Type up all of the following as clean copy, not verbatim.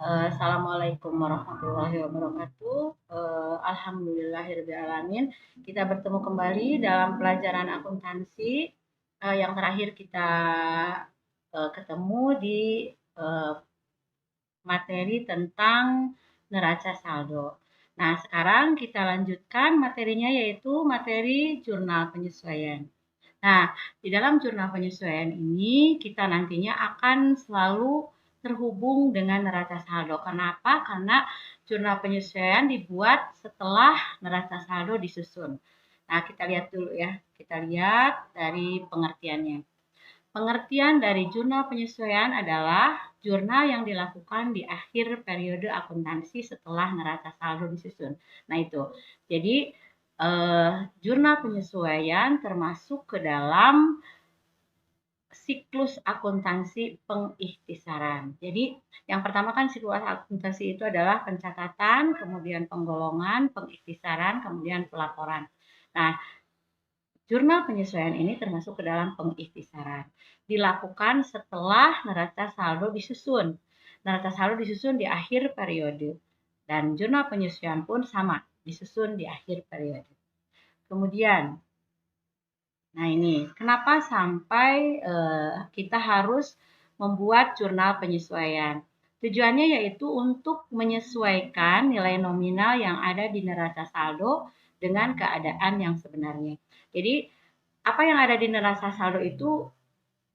Assalamualaikum warahmatullahi wabarakatuh. Alhamdulillahirabbil alamin. Kita bertemu kembali dalam pelajaran akuntansi. Yang terakhir kita ketemu di eh, materi tentang neraca saldo. Nah, sekarang kita lanjutkan materinya yaitu materi jurnal penyesuaian. Nah, di dalam jurnal penyesuaian ini kita nantinya akan selalu terhubung dengan neraca saldo. Kenapa? Karena jurnal penyesuaian dibuat setelah neraca saldo disusun. Nah, kita lihat dulu ya. Kita lihat dari pengertiannya. Pengertian dari jurnal penyesuaian adalah jurnal yang dilakukan di akhir periode akuntansi setelah neraca saldo disusun. Nah, itu. Jadi, jurnal penyesuaian termasuk ke dalam siklus akuntansi pengikhtisaran. Jadi, yang pertama kan siklus akuntansi itu adalah pencatatan, kemudian penggolongan, pengikhtisaran, kemudian pelaporan. Nah, jurnal penyesuaian ini termasuk ke dalam pengikhtisaran. Dilakukan setelah neraca saldo disusun. Neraca saldo disusun di akhir periode. Dan jurnal penyesuaian pun sama, disusun di akhir periode. Kemudian, nah ini, kenapa sampai kita harus membuat jurnal penyesuaian? Tujuannya yaitu untuk menyesuaikan nilai nominal yang ada di neraca saldo dengan keadaan yang sebenarnya. Jadi, apa yang ada di neraca saldo itu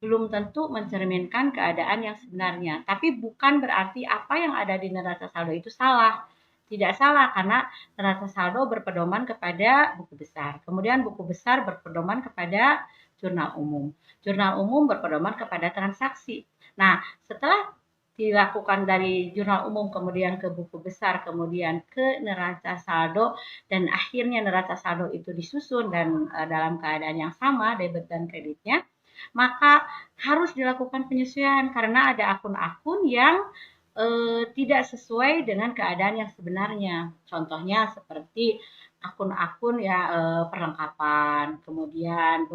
belum tentu mencerminkan keadaan yang sebenarnya. Tapi bukan berarti apa yang ada di neraca saldo itu salah. Tidak salah karena neraca saldo berpedoman kepada buku besar. Kemudian buku besar berpedoman kepada jurnal umum. Jurnal umum berpedoman kepada transaksi. Nah, setelah dilakukan dari jurnal umum kemudian ke buku besar kemudian ke neraca saldo dan akhirnya neraca saldo itu disusun dan dalam keadaan yang sama debit dan kreditnya, maka harus dilakukan penyesuaian karena ada akun-akun yang tidak sesuai dengan keadaan yang sebenarnya. Contohnya seperti akun-akun ya perlengkapan, kemudian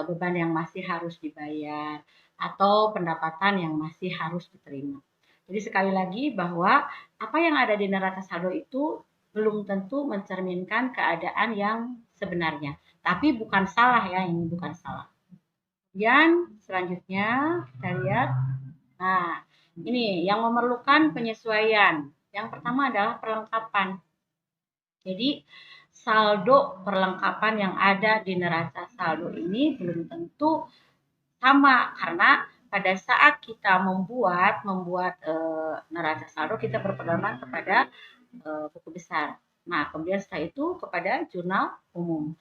beban yang masih harus dibayar atau pendapatan yang masih harus diterima. Jadi sekali lagi bahwa apa yang ada di neraca saldo itu belum tentu mencerminkan keadaan yang sebenarnya. Tapi bukan salah ya, ini bukan salah. Kemudian selanjutnya kita lihat. Nah, ini yang memerlukan penyesuaian. Yang pertama adalah perlengkapan. Jadi saldo perlengkapan yang ada di neraca saldo ini belum tentu sama karena pada saat kita membuat neraca saldo kita berpedoman kepada buku besar. Nah, kemudian setelah itu kepada jurnal umum.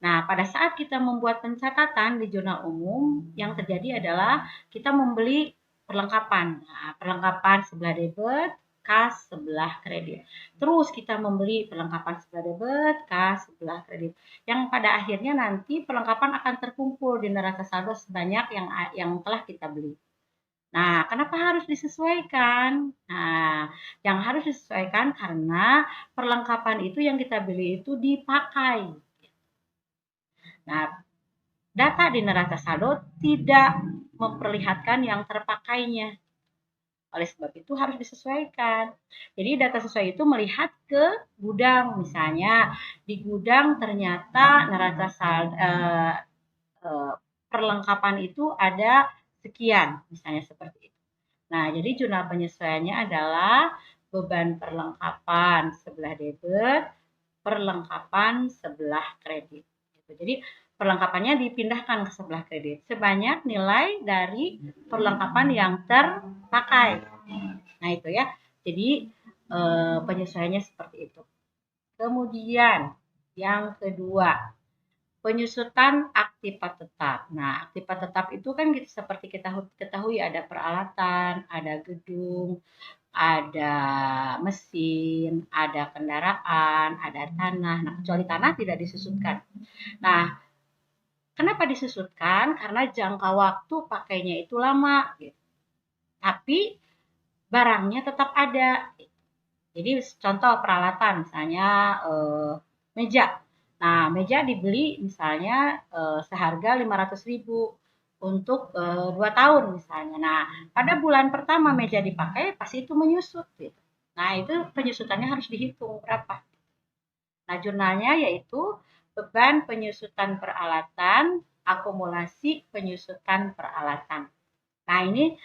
Nah, pada saat kita membuat pencatatan di jurnal umum, yang terjadi adalah kita membeli perlengkapan. Nah, perlengkapan sebelah debit, kas sebelah kredit. Terus kita membeli perlengkapan sebelah debit, kas sebelah kredit. Yang pada akhirnya nanti perlengkapan akan terkumpul di neraca saldo sebanyak yang telah kita beli. Nah, kenapa harus disesuaikan? Nah, yang harus disesuaikan karena perlengkapan itu yang kita beli itu dipakai. Nah, data di neraca saldo tidak memperlihatkan yang terpakainya. Oleh sebab itu harus disesuaikan. Jadi data sesuai itu melihat ke gudang. Misalnya di gudang ternyata neraca saldo perlengkapan itu ada sekian, misalnya seperti itu. Nah, jadi jurnal penyesuaiannya adalah beban perlengkapan sebelah debit, perlengkapan sebelah kredit. Jadi perlengkapannya dipindahkan ke sebelah kredit sebanyak nilai dari perlengkapan yang terpakai. Nah itu ya. Jadi penyesuaiannya seperti itu. Kemudian yang kedua, penyusutan aktiva tetap. Nah, aktiva tetap itu kan seperti kita ketahui ada peralatan, ada gedung, ada mesin, ada kendaraan, ada tanah. Nah, kecuali tanah tidak disusutkan. Nah, kenapa disusutkan? Karena jangka waktu pakainya itu lama. Gitu. Tapi barangnya tetap ada. Jadi contoh peralatan, misalnya meja. Nah, meja dibeli misalnya seharga 500.000. untuk 2 tahun misalnya. Nah, pada bulan pertama meja dipakai pasti itu menyusut gitu. Nah, itu penyusutannya harus dihitung berapa. Nah, jurnalnya yaitu beban penyusutan peralatan, akumulasi penyusutan peralatan. Nah, ini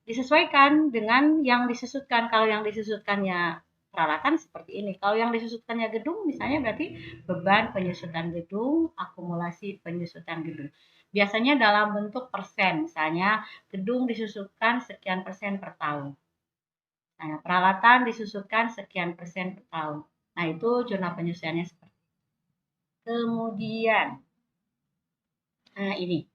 disesuaikan dengan yang disusutkan. Kalau yang disusutkannya peralatan seperti ini. Kalau yang disusutkannya gedung misalnya berarti beban penyusutan gedung, akumulasi penyusutan gedung. Biasanya dalam bentuk persen, misalnya gedung disusutkan sekian persen per tahun. Nah, peralatan disusutkan sekian persen per tahun. Nah, itu jurnal penyusunannya seperti itu. Kemudian, nah ini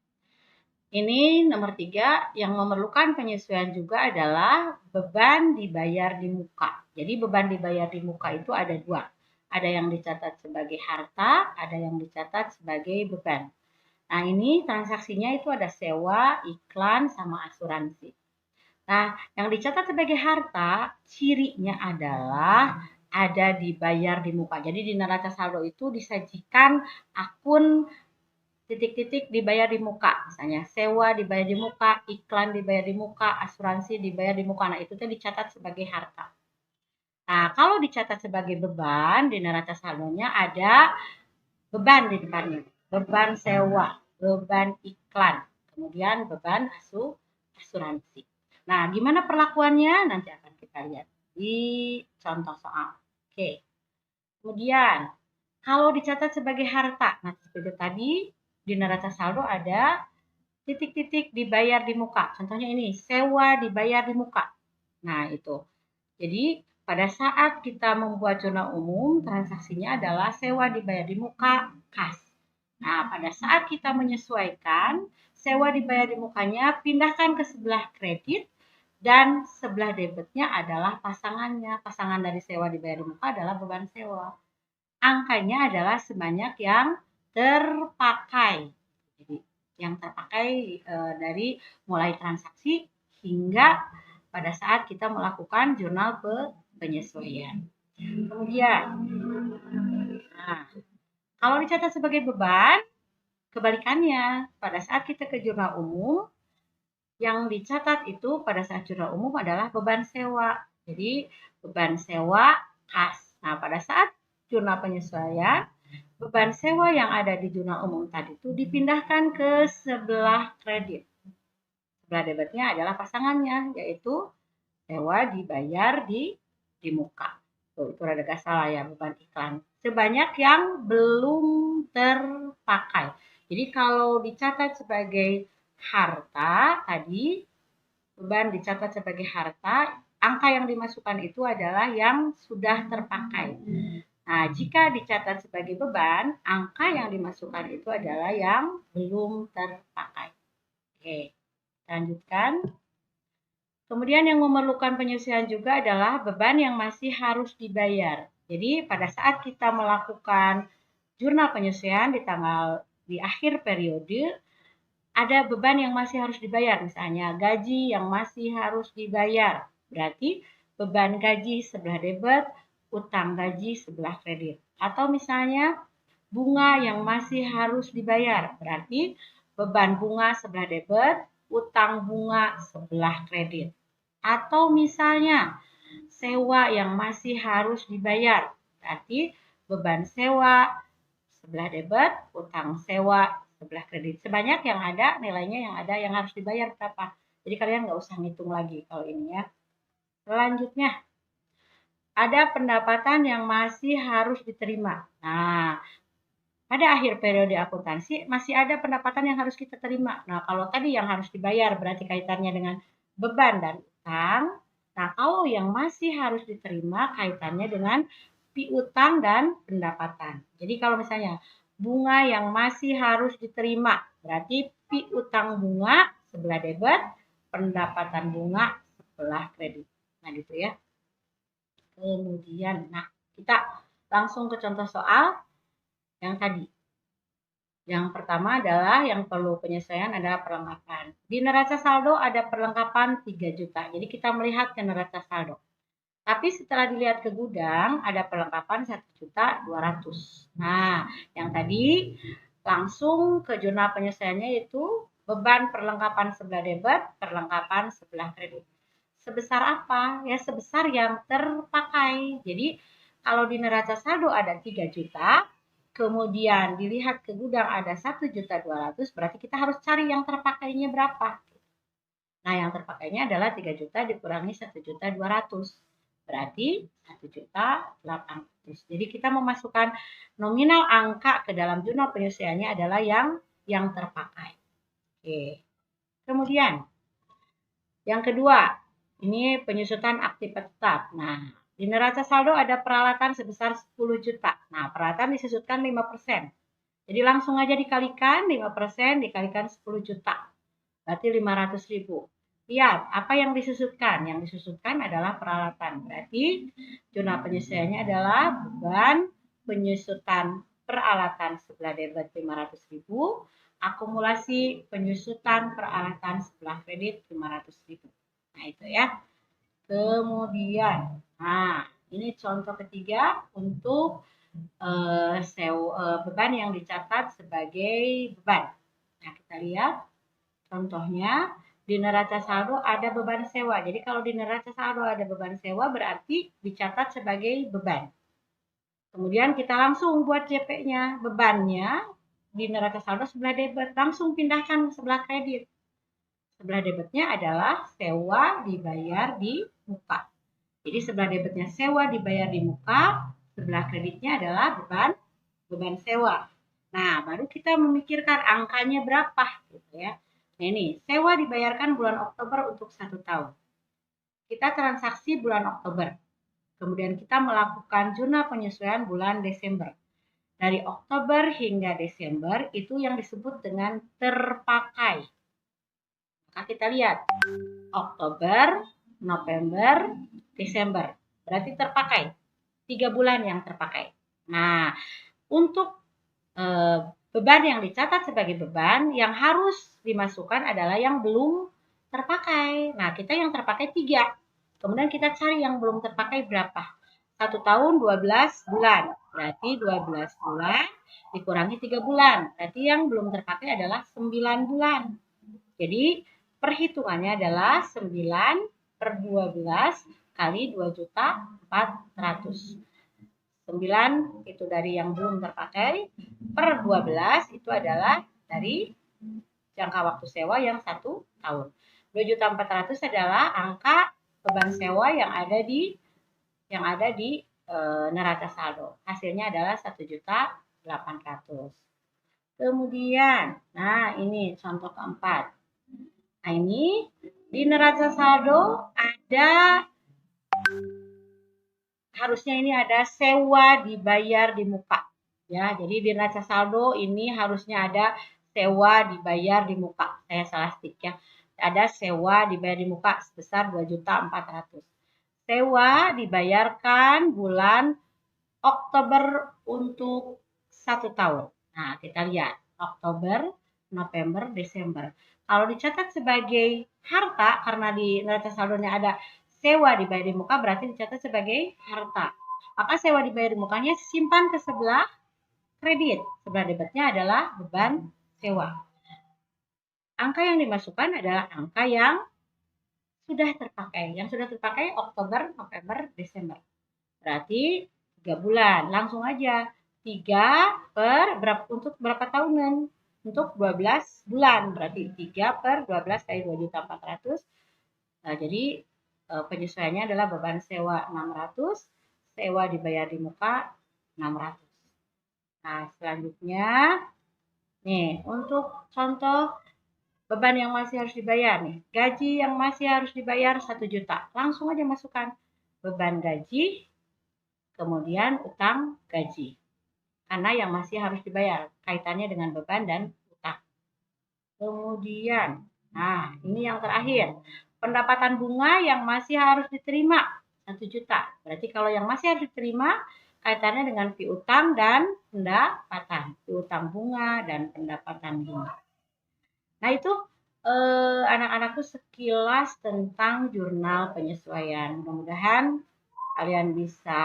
nomor 3 yang memerlukan penyesuaian juga adalah beban dibayar di muka. Jadi beban dibayar di muka itu ada 2. Ada yang dicatat sebagai harta, ada yang dicatat sebagai beban. Nah, ini transaksinya itu ada sewa, iklan, sama asuransi. Nah, yang dicatat sebagai harta, cirinya adalah ada dibayar di muka. Jadi di neraca saldo itu disajikan akun titik-titik dibayar di muka, misalnya sewa dibayar di muka, iklan dibayar di muka, asuransi dibayar di muka. Nah, itu tuh dicatat sebagai harta. Nah, kalau dicatat sebagai beban di neraca saldonya ada beban di depannya. Beban sewa, beban iklan, kemudian beban asuransi. Nah, gimana perlakuannya? Nanti akan kita lihat di contoh soal. Oke. Kemudian, kalau dicatat sebagai harta, nah seperti tadi di neraca saldo ada titik-titik dibayar di muka. Contohnya ini, sewa dibayar di muka. Nah, itu. Jadi, pada saat kita membuat zona umum, transaksinya adalah sewa dibayar di muka, kas. Nah, pada saat kita menyesuaikan, sewa dibayar di mukanya, pindahkan ke sebelah kredit, dan sebelah debitnya adalah pasangannya. Pasangan dari sewa dibayar di muka adalah beban sewa. Angkanya adalah sebanyak yang terpakai. Jadi yang terpakai dari mulai transaksi hingga pada saat kita melakukan jurnal penyesuaian. Kemudian, nah, kalau dicatat sebagai beban, kebalikannya, pada saat kita ke jurnal umum, yang dicatat itu pada saat jurnal umum adalah beban sewa. Jadi beban sewa kas. Nah, pada saat jurnal penyesuaian, beban sewa yang ada di jurnal umum tadi itu dipindahkan ke sebelah kredit. Sebelah debitnya adalah pasangannya, yaitu sewa dibayar di muka. Tuh, itu rada gak salah ya, beban iklan. Sebanyak yang belum terpakai. Jadi kalau dicatat sebagai harta tadi, beban dicatat sebagai harta, angka yang dimasukkan itu adalah yang sudah terpakai. Nah, jika dicatat sebagai beban, angka yang dimasukkan itu adalah yang belum terpakai. Oke, lanjutkan. Kemudian yang memerlukan penyesuaian juga adalah beban yang masih harus dibayar. Jadi pada saat kita melakukan jurnal penyesuaian di akhir periode, ada beban yang masih harus dibayar, misalnya gaji yang masih harus dibayar. Berarti beban gaji sebelah debit, utang gaji sebelah kredit. Atau misalnya bunga yang masih harus dibayar, berarti beban bunga sebelah debit, utang bunga sebelah kredit. Atau misalnya sewa yang masih harus dibayar, berarti beban sewa sebelah debit, utang sewa sebelah kredit. Sebanyak yang ada, nilainya yang ada yang harus dibayar berapa. Jadi kalian nggak usah ngitung lagi kalau ini ya. Selanjutnya, ada pendapatan yang masih harus diterima. Nah, pada akhir periode akuntansi masih ada pendapatan yang harus kita terima. Nah, kalau tadi yang harus dibayar berarti kaitannya dengan beban dan utang. Nah, kalau yang masih harus diterima kaitannya dengan piutang dan pendapatan. Jadi kalau misalnya bunga yang masih harus diterima berarti piutang bunga sebelah debit, pendapatan bunga sebelah kredit. Nah, gitu ya. Kemudian, nah kita langsung ke contoh soal yang tadi. Yang pertama adalah yang perlu penyesuaian adalah perlengkapan. Di neraca saldo ada perlengkapan 3 juta. Jadi kita melihat ke neraca saldo. Tapi setelah dilihat ke gudang ada perlengkapan 1.200.000. Nah, yang tadi langsung ke jurnal penyesuaiannya itu beban perlengkapan sebelah debit, perlengkapan sebelah kredit. Sebesar apa? Ya sebesar yang terpakai. Jadi kalau di neraca saldo ada 3 juta, kemudian dilihat ke gudang ada 1.200.000, berarti kita harus cari yang terpakainya berapa. Nah, yang terpakainya adalah 3 juta dikurangi 1.200.000. Berarti 1.800.000. Jadi kita memasukkan nominal angka ke dalam jurnal penyelesaiannya adalah yang terpakai. Oke. Kemudian yang kedua, ini penyusutan aktiva tetap. Nah, di neraca saldo ada peralatan sebesar 10 juta. Nah, peralatan disusutkan 5%. Jadi langsung aja dikalikan 5% dikalikan 10 juta. Berarti 500.000. Lihat, apa yang disusutkan? Yang disusutkan adalah peralatan. Berarti jurnal penyelesaiannya adalah beban penyusutan peralatan sebelah debit 500.000, akumulasi penyusutan peralatan sebelah kredit 500.000. Nah, itu ya. Kemudian, nah, ini contoh ketiga untuk beban yang dicatat sebagai beban. Nah, kita lihat contohnya di neraca saldo ada beban sewa. Jadi kalau di neraca saldo ada beban sewa berarti dicatat sebagai beban. Kemudian kita langsung buat JP-nya. Bebannya di neraca saldo sebelah debit. Langsung pindahkan ke sebelah kredit. Sebelah debitnya adalah sewa dibayar di muka. Jadi sebelah debitnya sewa dibayar di muka, sebelah kreditnya adalah beban sewa. Nah, baru kita memikirkan angkanya berapa gitu ya. Nah, ini sewa dibayarkan bulan Oktober untuk 1 tahun. Kita transaksi bulan Oktober. Kemudian kita melakukan jurnal penyesuaian bulan Desember. Dari Oktober hingga Desember itu yang disebut dengan terpakai. Maka kita lihat Oktober, November, Desember. Berarti terpakai. 3 bulan yang terpakai. Nah, untuk beban yang dicatat sebagai beban yang harus dimasukkan adalah yang belum terpakai. Nah, kita yang terpakai 3. Kemudian kita cari yang belum terpakai berapa. 1 tahun 12 bulan. Berarti 12 bulan dikurangi 3 bulan. Berarti yang belum terpakai adalah 9 bulan. Jadi perhitungannya adalah 9 per 12 kali 2.400.000. 9 itu dari yang belum terpakai, per 12 itu adalah dari jangka waktu sewa yang 1 tahun. 2.400.000 adalah angka beban sewa yang ada di neraca saldo. Hasilnya adalah 1.800.000. Kemudian, nah ini contoh keempat. Nah ini di neraca saldo ada harusnya ini ada sewa dibayar di muka. Ya, jadi di neraca saldo ini harusnya ada sewa dibayar di muka. Saya salah stik ya. Ada sewa dibayar di muka sebesar 2.400.000. Sewa dibayarkan bulan Oktober untuk 1 tahun. Nah, kita lihat Oktober, November, Desember. Kalau dicatat sebagai harta karena di neraca saldonya ada sewa dibayar di muka berarti dicatat sebagai harta. Maka sewa dibayar di mukanya simpan ke sebelah kredit. Sebelah debitnya adalah beban sewa. Angka yang dimasukkan adalah angka yang sudah terpakai. Yang sudah terpakai Oktober, November, Desember. Berarti 3 bulan. Langsung aja. 3 per berapa untuk berapa tahunan? Untuk 12 bulan. Berarti 3 per 12 kali 2.400.000. Nah, jadi penyesuaiannya adalah beban sewa 600, sewa dibayar di muka 600. Nah, selanjutnya nih untuk contoh beban yang masih harus dibayar nih. Gaji yang masih harus dibayar 1 juta. Langsung aja masukkan beban gaji kemudian utang gaji. Karena yang masih harus dibayar kaitannya dengan beban dan utang. Kemudian, nah ini yang terakhir. Pendapatan bunga yang masih harus diterima 1 juta. Berarti kalau yang masih harus diterima kaitannya dengan piutang dan pendapatan. Piutang bunga dan pendapatan bunga. Nah itu anak-anakku sekilas tentang jurnal penyesuaian. Mudah-mudahan kalian bisa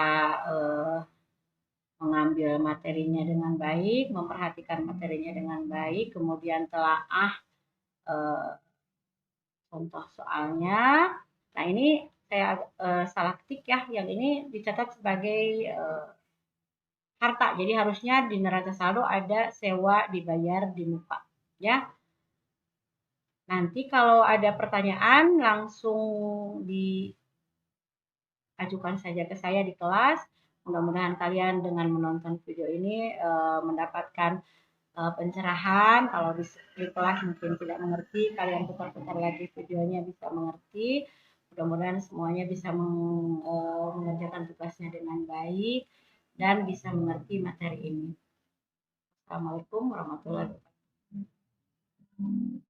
mengambil materinya dengan baik, memperhatikan materinya dengan baik, kemudian telaah eh, contoh soalnya. Nah, ini saya salah ketik ya, yang ini dicatat sebagai harta. Jadi harusnya di neraca saldo ada sewa dibayar di muka ya. Nanti kalau ada pertanyaan langsung diajukan saja ke saya di kelas. Mudah-mudahan kalian dengan menonton video ini mendapatkan pencerahan. Kalau di kelas mungkin tidak mengerti, kalian putar-putar lagi videonya bisa mengerti. Mudah-mudahan semuanya bisa mengerjakan tugasnya dengan baik dan bisa mengerti materi ini. Assalamualaikum warahmatullahi wabarakatuh.